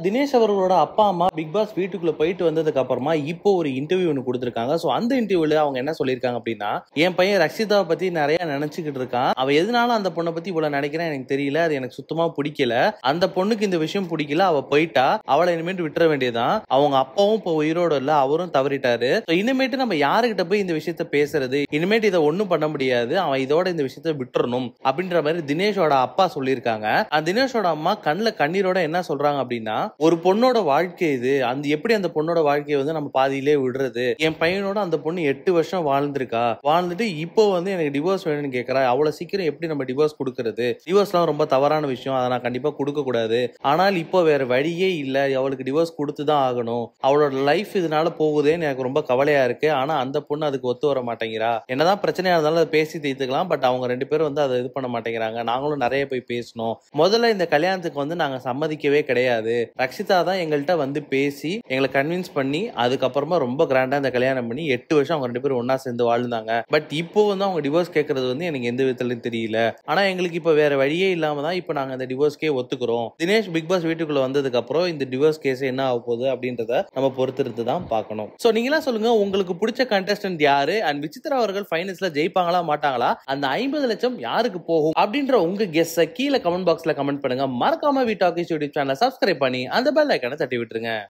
தினேஷ் அவர்களோட அப்பா அம்மா பிக் பாஸ் வீட்டுக்குள்ள போயிட்டு வந்ததுக்கு அப்புறமா இப்போ ஒரு இன்டர்வியூ ஒன்று கொடுத்திருக்காங்க. சோ அந்த இன்டர்வியூல அவங்க என்ன சொல்லியிருக்காங்க அப்படின்னா, என் பையன் ரக்ஷிதாவை பத்தி நிறைய நினைச்சுக்கிட்டு இருக்கான். அவ எதனால அந்த பொண்ணை பத்தி இவ்வளவு நினைக்கிறேன் எனக்கு தெரியல. அது எனக்கு சுத்தமா பிடிக்கல. அந்த பொண்ணுக்கு இந்த விஷயம் பிடிக்கல. அவ போயிட்டா. அவளை இனிமேட்டு விட்டுற வேண்டியதான். அவங்க அப்பாவும் இப்போ உயிரோட இல்ல. அவரும் தவறிட்டாரு. இனிமேட்டு நம்ம யாருகிட்ட போய் இந்த விஷயத்த பேசுறது? இனிமேட்டு இதை ஒண்ணும் பண்ண முடியாது. அவன் இதோட இந்த விஷயத்த விட்டுறணும் அப்படின்ற மாதிரி தினேஷோட அப்பா சொல்லியிருக்காங்க. தினேஷோட அம்மா கண்ணுல கண்ணீரோட என்ன சொல்றாங்க அப்படின்னா, ஒரு பொண்ணோட வாழ்க்கை இது. எப்படி அந்த பொண்ணோட வாழ்க்கையை வந்து நம்ம பாதியிலே விடுறது? என் பையனோட அந்த பொண்ணு 8 வருஷம் வாழ்ந்திருக்கா. வாழ்ந்துட்டு இப்போ வந்து எனக்கு டிவோர்ஸ் வேணும்னு கேட்கறா. அவ்வளவு சீக்கிரம் எப்படி நம்ம டிவோர்ஸ் கொடுக்கறது? டிவோர்ஸ்லாம் ரொம்ப தவறான விஷயம். அதை நான் கண்டிப்பா கொடுக்க கூடாது. ஆனால் இப்போ வேற வழியே இல்ல. அவளுக்கு டிவோர்ஸ் கொடுத்துதான் ஆகணும். அவளோட லைஃப் இதனால போகுதேன்னு எனக்கு ரொம்ப கவலையா இருக்கு. ஆனா அந்த பொண்ணு அதுக்கு ஒத்து வர மாட்டேங்கிறா. என்னதான் பிரச்சனையா இருந்தாலும் அதை பேசி தீர்த்துக்கலாம். பட் அவங்க 2 பேரும் வந்து அதை இது பண்ண மாட்டேங்கிறாங்க. நாங்களும் நிறைய போய் பேசணும். முதல்ல இந்த கல்யாணத்துக்கு வந்து நாங்க சம்மதிக்கவே கிடையாது. ரக்ஷிதா தான் எங்கள்கிட்ட வந்து பேசி எங்களை கன்வின்ஸ் பண்ணி அதுக்கப்புறமா ரொம்ப கிராண்டா இந்த கல்யாணம் பண்ணி 8 வருஷம் அவங்க 2 பேரும் ஒன்னா சேர்ந்து வாழ்ந்தாங்க. பட் இப்போ வந்து அவங்க டிவோர்ஸ் கேட்கறது வந்து எனக்கு எந்த விதத்துலயும் தெரியல. ஆனா எங்களுக்கு இப்ப வேற வழியே இல்லாம தான் இப்ப நாங்க இந்த டிவோர்ஸ்க்கே ஒத்துக்கிறோம். தினேஷ் பிக் பாஸ் வீட்டுக்குள்ள வந்ததுக்கு அப்புறம் இந்த டிவோர்ஸ் கேஸ் என்ன ஆக போகுது அப்படின்றத நம்ம பொறுத்திருந்து தான் பார்க்கணும். சோ நீங்களா சொல்லுங்க, உங்களுக்கு பிடிச்ச கண்டஸ்டன்ட் யாரு? அண்ட் விசித்ரா அவர்கள் ஃபைனல்ஸ்ல ஜெயிப்பாங்களா மாட்டாங்களா? அந்த 50 லட்சம் யாருக்கு போகும் அப்படின்ற உங்க கெஸ் கீழே கமெண்ட் பாக்ஸ்ல கமெண்ட் பண்ணுங்க. மறக்காம வி டாக்கிஸ் யூடியூப் சேனலை சப்ஸ்கிரைப் பண்ணி அந்த பெல் ஐகானை தட்டி விட்டுருங்க.